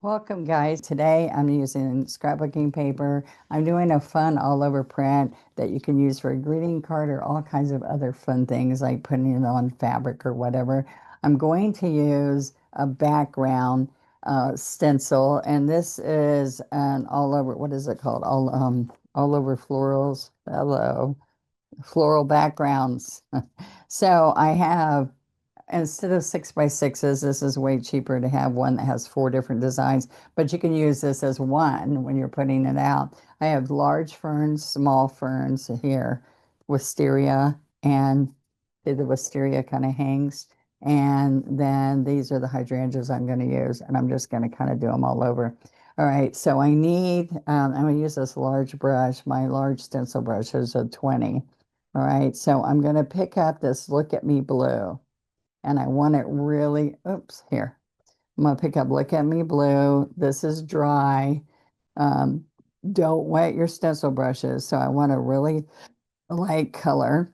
Welcome, guys. Today I'm using scrapbooking paper. I'm doing a fun all over print that you can use for a greeting card or all kinds of other fun things like putting it on fabric or whatever. I'm going to use a background stencil, and this is an all over, what is it called? All over florals. Hello, floral backgrounds. So I have instead of 6x6s, this is way cheaper to have one that has four different designs, but you can use this as one when you're putting it out. I have large ferns, small ferns here, wisteria, and the wisteria kind of hangs. And then these are the hydrangeas I'm going to use, and I'm just going to kind of do them all over. All right, so I'm going to use this large brush. My large stencil brush is a 20. All right, so I'm going to pick up this Look at Me blue and I want it really, oops, here. I'm gonna pick up Look at Me blue. This is dry. Um, don't wet your stencil brushes. So I want a really light color.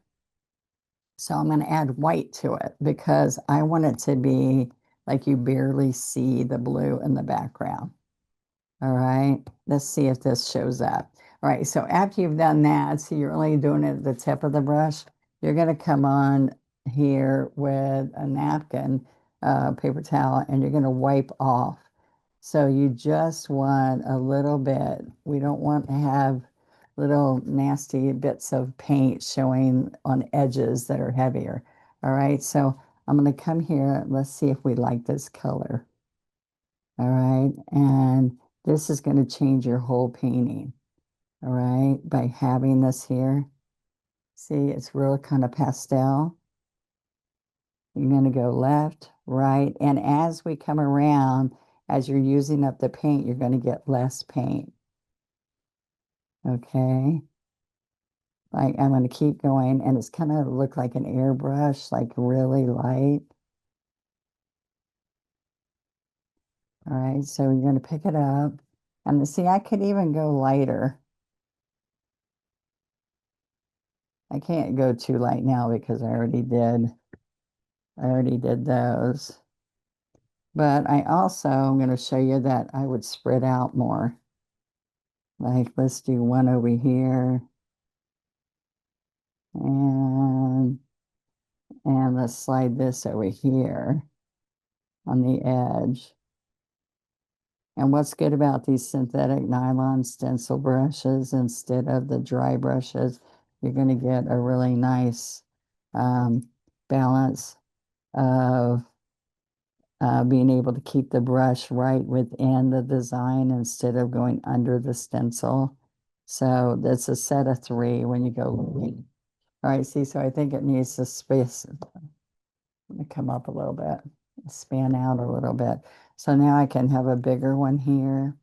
So I'm gonna add white to it because I want it to be like you barely see the blue in the background. All right, let's see if this shows up. All right, so after you've done that, so you're only doing it at the tip of the brush, you're going to come on here with a napkin, paper towel, and you're going to wipe off. So you just want a little bit. We don't want to have little nasty bits of paint showing on edges that are heavier. All right, so I'm going to come here. Let's see if we like this color. All right, and this is going to change your whole painting, all right, by having this here. See, it's real kind of pastel. You're going to go left, right, and as we come around, as you're using up the paint, you're going to get less paint. Okay, like I'm going to keep going, and it's kind of look like an airbrush, like really light. All right, so you're going to pick it up, and see, I could even go lighter. I can't go too light now because I already did those. But I also am going to show you that I would spread out more. Like let's do one over here and let's slide this over here on the edge. And what's good about these synthetic nylon stencil brushes instead of the dry brushes, you're going to get a really nice balance of being able to keep the brush right within the design instead of going under the stencil. So that's a set of three when you go looking. All right, see, so I think it needs to space. Let me come up a little bit, span out a little bit. So now I can have a bigger one here.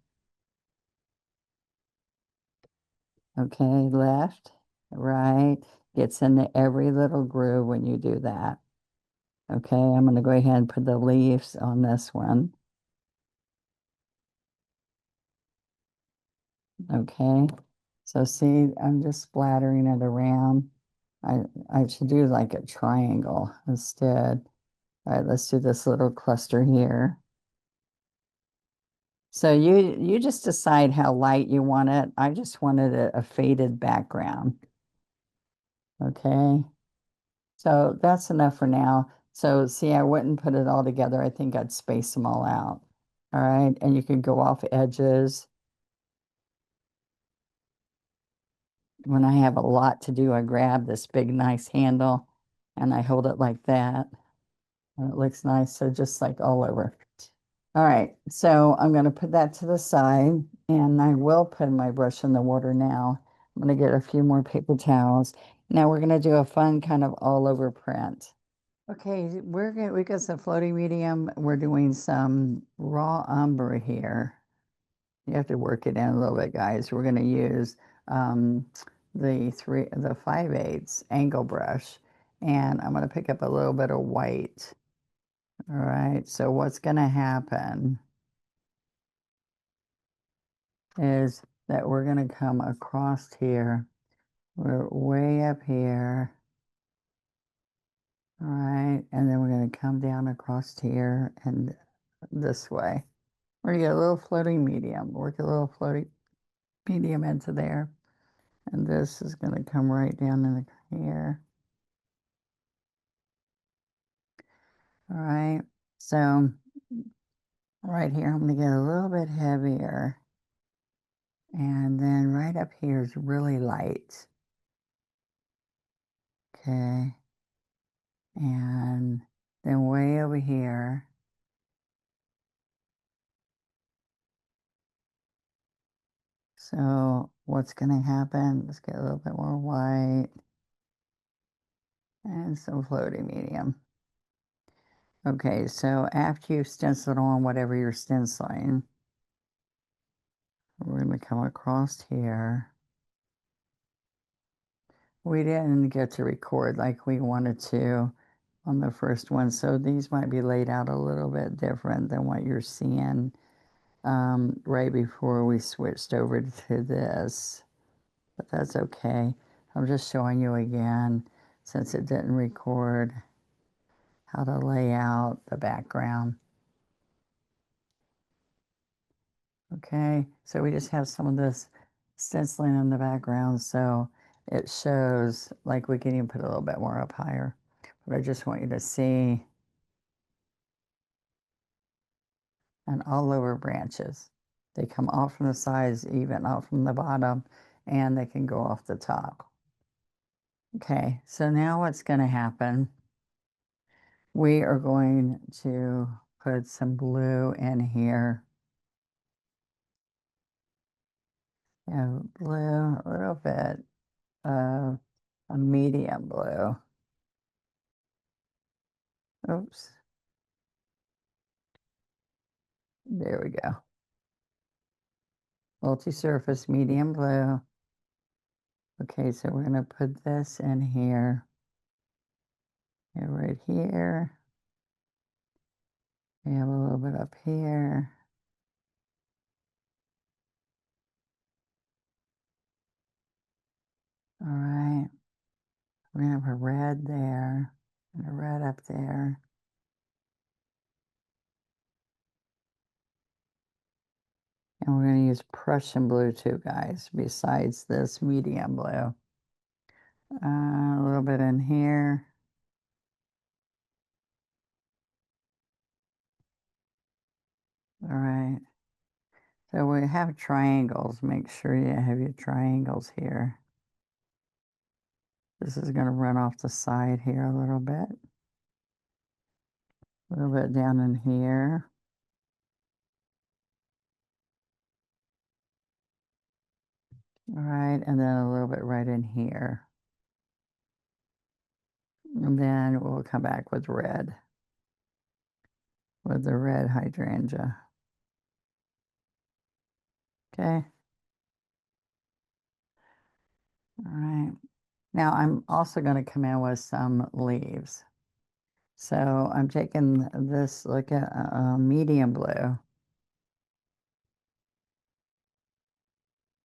Okay, left, right. Gets into every little groove when you do that. Okay, I'm going to go ahead and put the leaves on this one. Okay, so see, I'm just splattering it around. I should do like a triangle instead. All right, let's do this little cluster here. So you just decide how light you want it. I just wanted a faded background. Okay, so that's enough for now. So see, I wouldn't put it all together. I think I'd space them all out. All right, and you can go off edges. When I have a lot to do, I grab this big, nice handle and I hold it like that. And it looks nice. So just like all over. All right. So I'm going to put that to the side and I will put my brush in the water now. I'm going to get a few more paper towels. Now we're going to do a fun kind of all over print. Okay, we got some floating medium. We're doing some raw umber here. You have to work it in a little bit, guys. We're going to use um, the 5/8 angle brush, and I'm going to pick up a little bit of white. All right, so what's going to happen is that we're going to come across here. We're way up here. All right, and then we're going to come down across here and this way. We're gonna get a little floating medium. Work a little floating medium into there. And this is gonna come right down in the here. All right. So right here, I'm gonna get a little bit heavier. And then right up here is really light. Okay. And then way over here. So what's going to happen? Let's get a little bit more white and some floating medium. Okay, so after you've stenciled on whatever you're stenciling, we're going to come across here. We didn't get to record like we wanted to on the first one, so these might be laid out a little bit different than what you're seeing right before we switched over to this. But that's okay. I'm just showing you again, since it didn't record, how to lay out the background. Okay, so we just have some of this stenciling in the background, so it shows, like we can even put a little bit more up higher. But I just want you to see, and all over branches. They come off from the sides, even off from the bottom, and they can go off the top. Okay, so now what's going to happen, we are going to put some blue in here. Blue, a little bit of a medium blue. Oops, there we go. Multi-surface medium blue. Okay, so we're going to put this in here. And right here. We have a little bit up here. All right. We're going to have a red there and a red up there. And we're going to use Prussian blue too, guys, besides this medium blue. A little bit in here. All right. So we have triangles. Make sure you have your triangles here. This is going to run off the side here a little bit. A little bit down in here. All right, and then a little bit right in here. And then we'll come back with red. With the red hydrangea. Okay. All right. Now I'm also going to come in with some leaves. So I'm taking this, look at medium blue.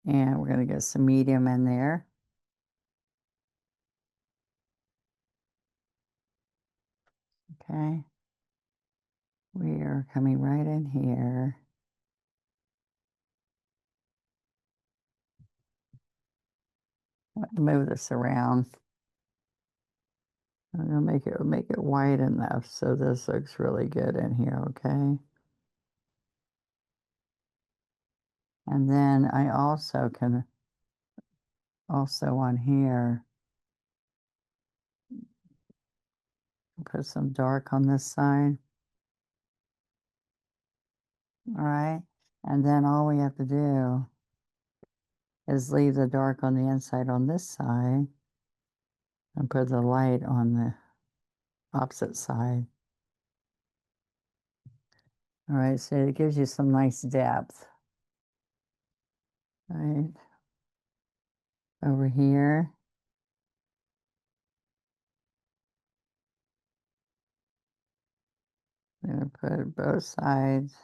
And we're going to get some medium in there. Okay. We are coming right in here. Move this around. I'm gonna make it wide enough so this looks really good in here, okay? And then I also can on here put some dark on this side. All right. And then all we have to do is leave the dark on the inside on this side and put the light on the opposite side. All right, so it gives you some nice depth. Right over here. I'm gonna put both sides.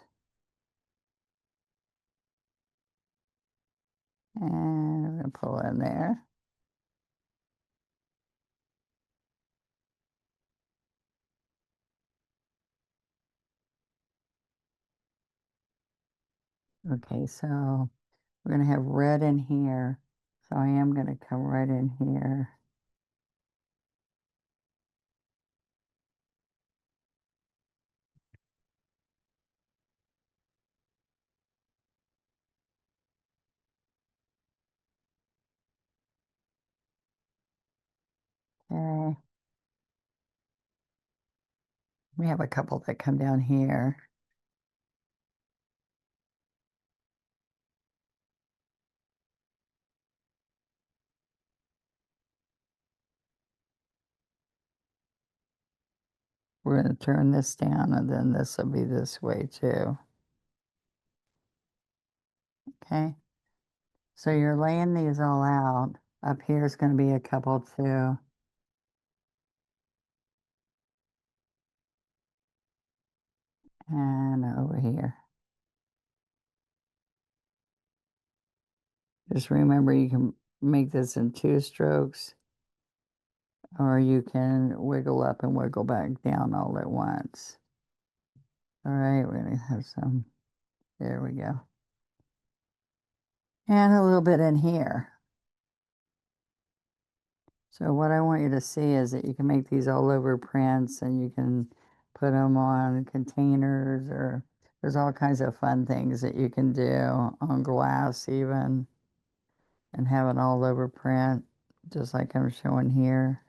And I'm gonna pull in there. Okay, so we're gonna have red in here. So I am gonna come right in here. Okay. We have a couple that come down here. We're gonna turn this down and then this will be this way too. Okay. So you're laying these all out. Up here is gonna be a couple too. And over here. Just remember you can make this in 2 strokes, or you can wiggle up and wiggle back down all at once. All right, we're gonna have some, there we go. And a little bit in here. So what I want you to see is that you can make these all over prints and you can put them on containers, or there's all kinds of fun things that you can do on glass even, and have an all over print, just like I'm showing here.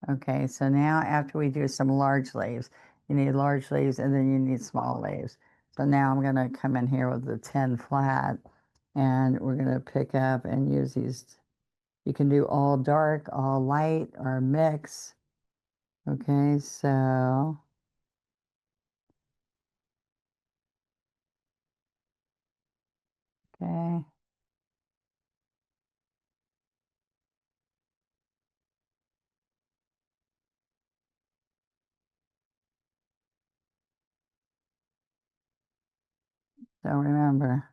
Okay, so now after we do some large leaves, you need large leaves and then you need small leaves. So now I'm gonna come in here with the 10 flat and we're gonna pick up and use these. You can do all dark, all light, or a mix. Okay, so okay. So remember,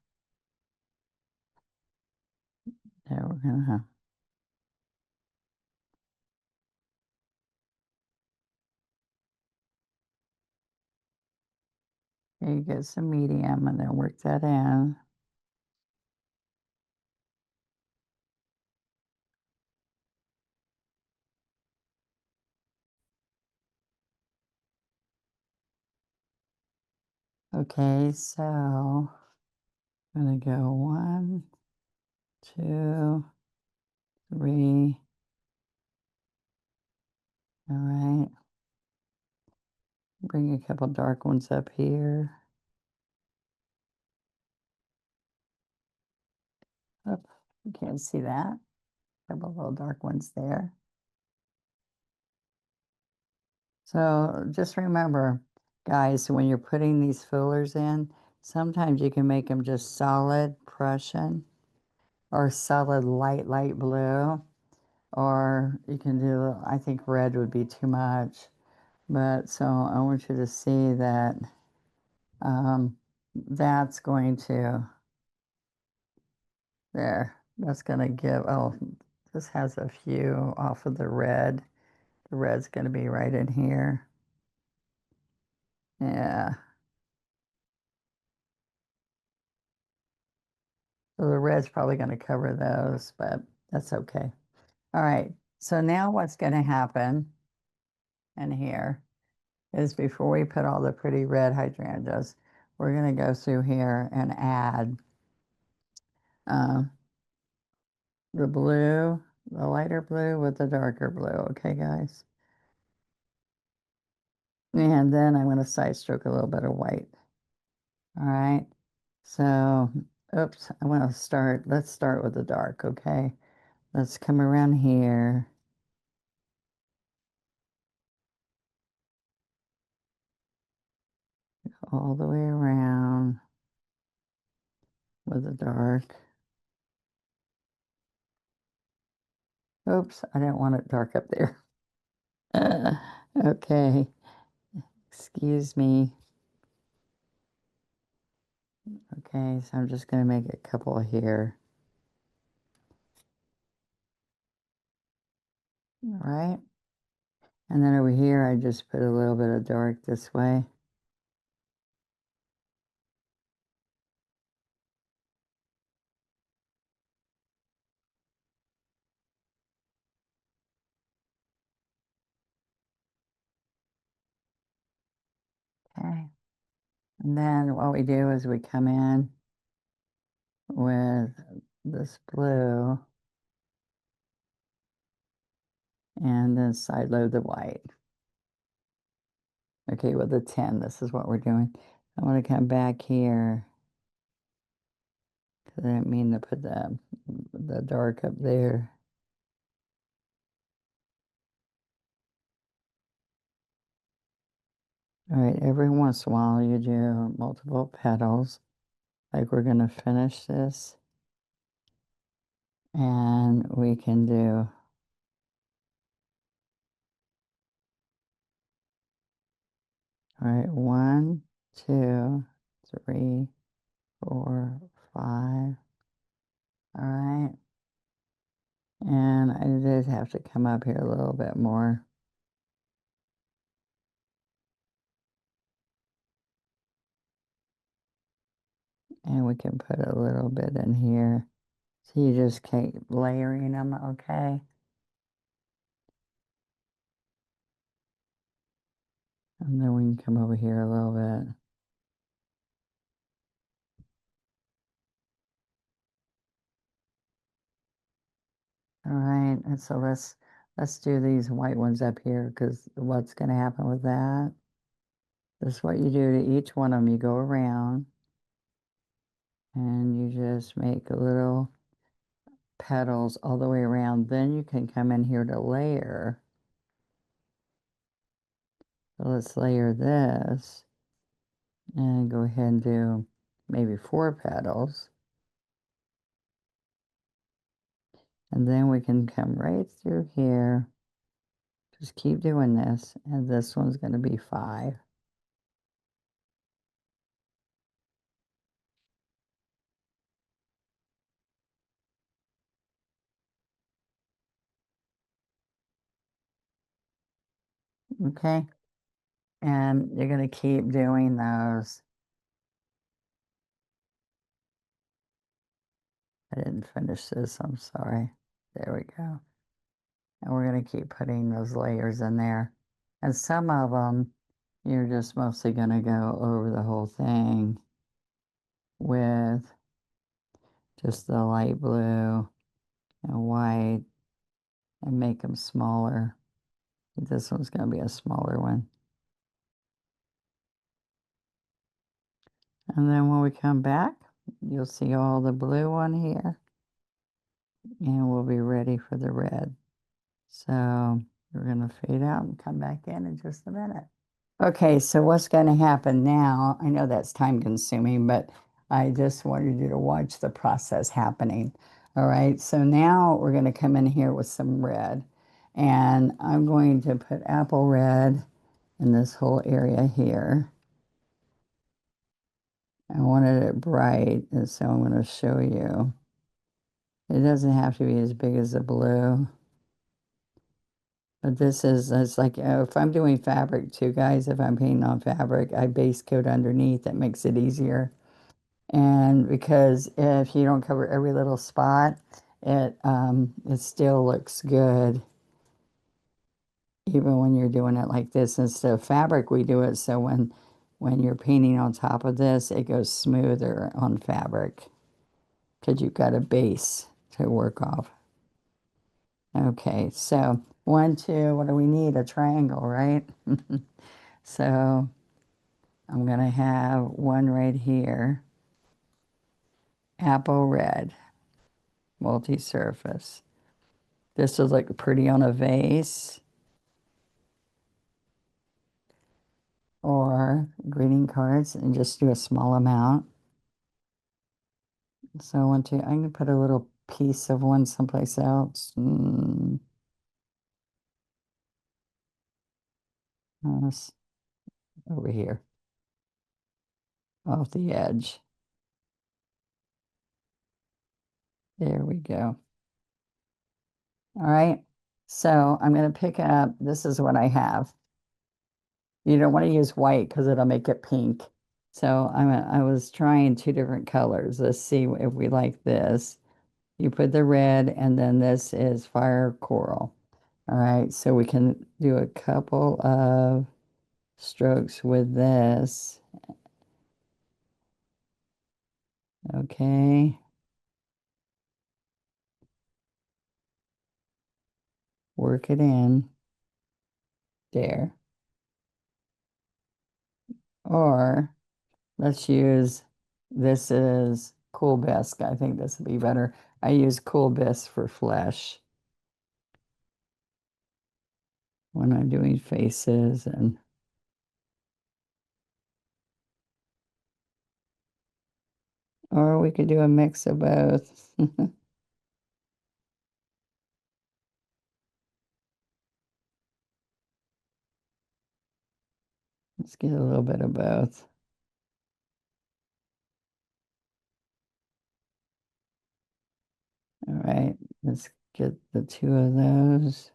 yeah, we're gonna you get some medium and then work that in. Okay, so I'm gonna go 1, 2, 3. All right. Bring a couple dark ones up here. Oh, you can't see that. Couple little dark ones there. So just remember, guys, when you're putting these fillers in, sometimes you can make them just solid Prussian or solid light blue, or you can do, I think red would be too much. But so I want you to see that that's going to, there, that's going to give, oh, this has a few off of the red. The red's going to be right in here. Yeah. So the red's probably going to cover those, but that's okay. All right. So now what's going to happen in here is before we put all the pretty red hydrangeas, we're going to go through here and add uh, the blue, the lighter blue with the darker blue. Okay, guys? And then I'm going to side stroke a little bit of white. All right. So, oops, I want to start, let's start with the dark, okay? Let's come around here. All the way around with the dark. Oops, I didn't want it dark up there. Okay, excuse me. Okay, so I'm just going to make a couple here. All right. And then over here, I just put a little bit of dark this way. And then what we do is we come in with this blue and then side load the white. Okay, with the 10, this is what we're doing. I want to come back here. 'Cause I didn't mean to put the dark up there. All right, every once in a while you do multiple petals. Like we're going to finish this. And we can do, all right, 1, 2, 3, 4, 5. All right. And I did have to come up here a little bit more. And we can put a little bit in here. So you just keep layering them, okay? And then we can come over here a little bit. All right, and so let's do these white ones up here because what's going to happen with that? This is what you do to each one of them. You go around and you just make a little petals all the way around. Then you can come in here to layer. So let's layer this and go ahead and do maybe 4 petals. And then we can come right through here. Just keep doing this. And this one's going to be 5. Okay. And you're going to keep doing those. I didn't finish this. I'm sorry. There we go. And we're going to keep putting those layers in there. And some of them, you're just mostly going to go over the whole thing with just the light blue and white and make them smaller. This one's going to be a smaller one. And then when we come back, you'll see all the blue on here. And we'll be ready for the red. So we're going to fade out and come back in just a minute. Okay, so what's going to happen now? I know that's time consuming, but I just wanted you to watch the process happening. All right, so now we're going to come in here with some red. And I'm going to put apple red in this whole area here. I wanted it bright, and so I'm going to show you. It doesn't have to be as big as the blue. But this is, it's like, if I'm doing fabric too, guys, if I'm painting on fabric, I base coat underneath. That makes it easier. And because if you don't cover every little spot, it still looks good. Even when you're doing it like this. Instead of fabric, we do it so when you're painting on top of this, it goes smoother on fabric because you've got a base to work off. Okay, so 1, 2, what do we need? A triangle, right? So I'm going to have one right here, apple red, multi-surface. This would look pretty on a vase or greeting cards and just do a small amount. So I want to, I'm going to put a little piece of one someplace else. This over here, off the edge. There we go. All right. So I'm going to pick up, this is what I have. You don't want to use white because it'll make it pink. So I was trying 2 different colors. Let's see if we like this. You put the red, and then this is fire coral. All right, so we can do a couple of strokes with this. Okay, work it in there. Or let's use, this is Cool Bisque. I think this would be better. I use Cool Bisque for flesh when I'm doing faces and, or we could do a mix of both. Let's get a little bit of both. All right, let's get the two of those.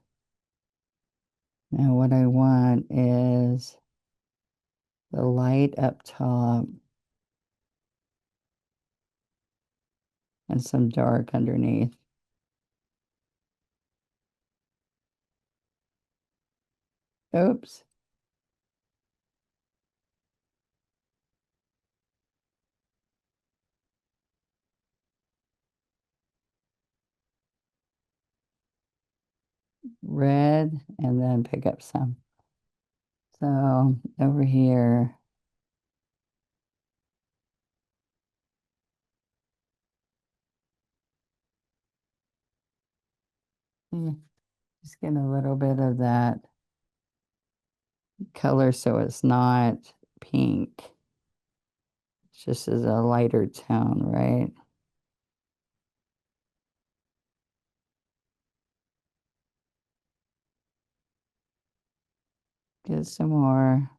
Now what I want is the light up top and some dark underneath. Oops. Red and then pick up some. So over here, just get a little bit of that color so it's not pink. It's just as a lighter tone, right? Get some more.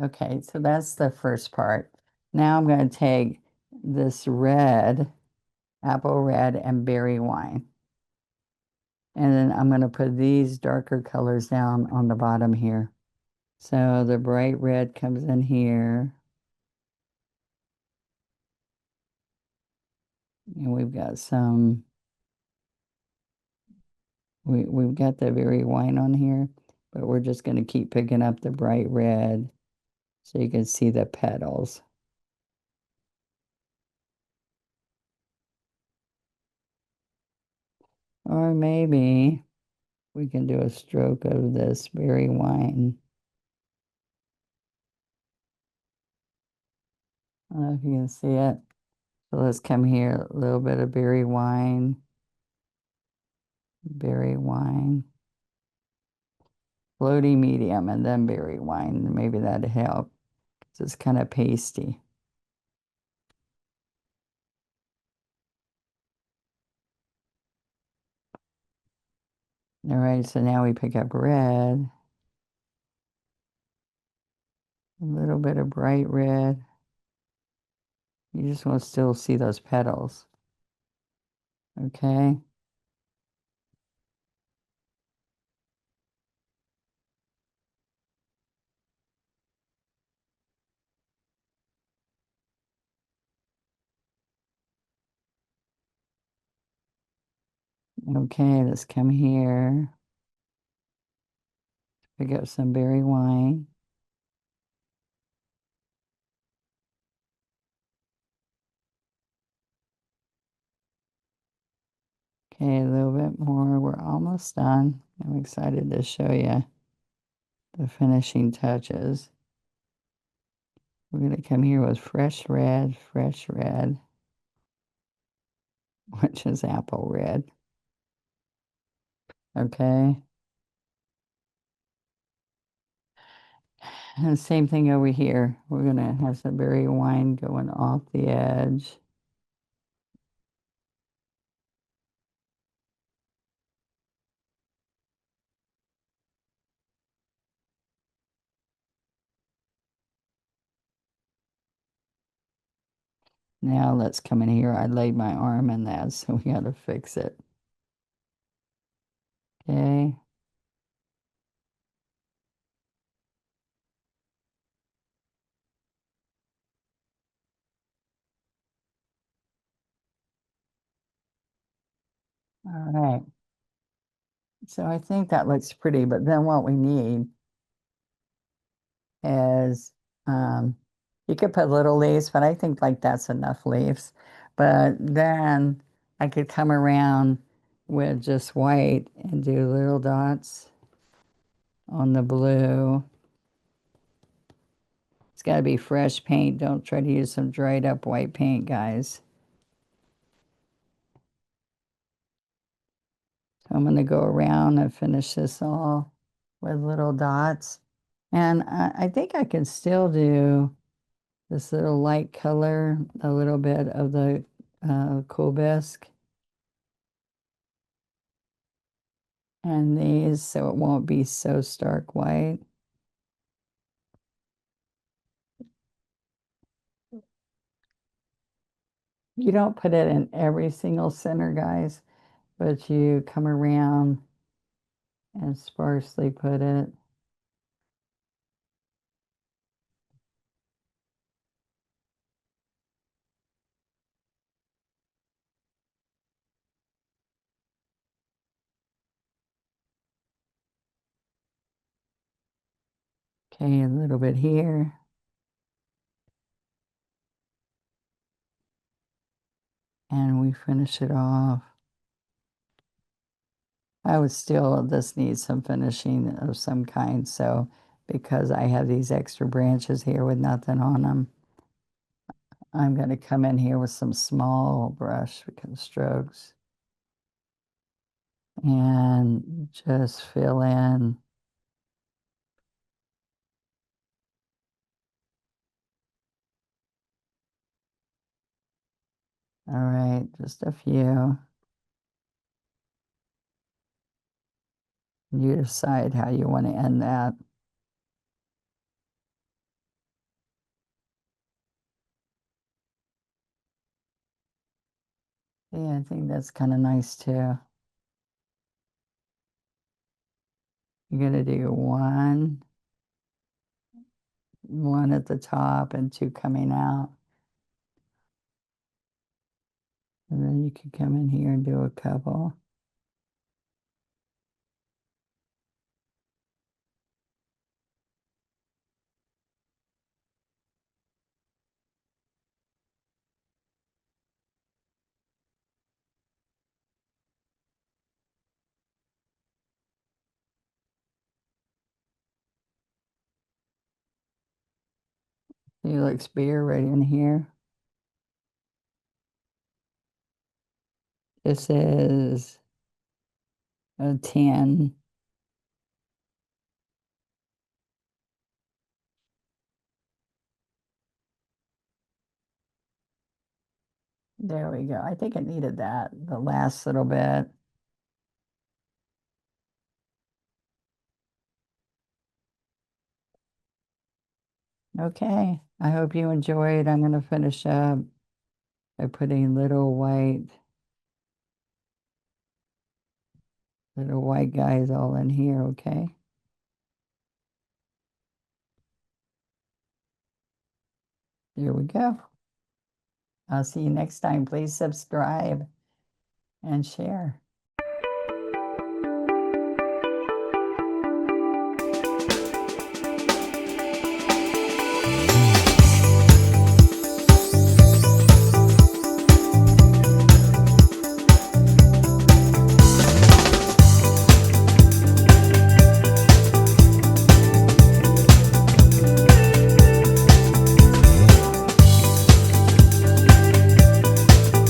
Okay, so that's the first part. Now I'm going to take this red, apple red, and berry wine. And then I'm going to put these darker colors down on the bottom here. So the bright red comes in here. And we've got some, we've got the berry wine on here, but we're just going to keep picking up the bright red so you can see the petals. Or maybe we can do a stroke of this berry wine. I don't know if you can see it. So let's come here, a little bit of berry wine, floaty medium, and then berry wine. Maybe that'd help. It's kind of pasty. All right, so now we pick up red, a little bit of bright red. You just want to still see those petals. Okay. Okay, let's come here. Pick up some berry wine. Okay, a little bit more. We're almost done. I'm excited to show you the finishing touches. We're going to come here with fresh red, which is apple red. Okay. And same thing over here. We're going to have some berry wine going off the edge. Now let's come in here. I laid my arm in that, so we got to fix it. Okay. All right. So I think that looks pretty, but then what we need is you could put little leaves, but I think like that's enough leaves. But then I could come around with just white and do little dots on the blue. It's got to be fresh paint. Don't try to use some dried up white paint, guys. So I'm going to go around and finish this all with little dots. And I think I can still do this little light color, a little bit of the cool bisque. And these so it won't be so stark white. You don't put it in every single center, guys, but you come around and sparsely put it. Okay, a little bit here. And we finish it off. I would still just need some finishing of some kind. So because I have these extra branches here with nothing on them, I'm going to come in here with some small brush because strokes and just fill in. All right, just a few. You decide how you want to end that. Yeah, I think that's kind of nice too. You're going to do one at the top and two coming out. And then you can come in here and do a couple. Felix beer right in here. This is a 10. There we go. I think it needed that, the last little bit. Okay, I hope you enjoyed. I'm going to finish up by putting little white guys all in here, okay? There we go. I'll see you next time. Please subscribe and share.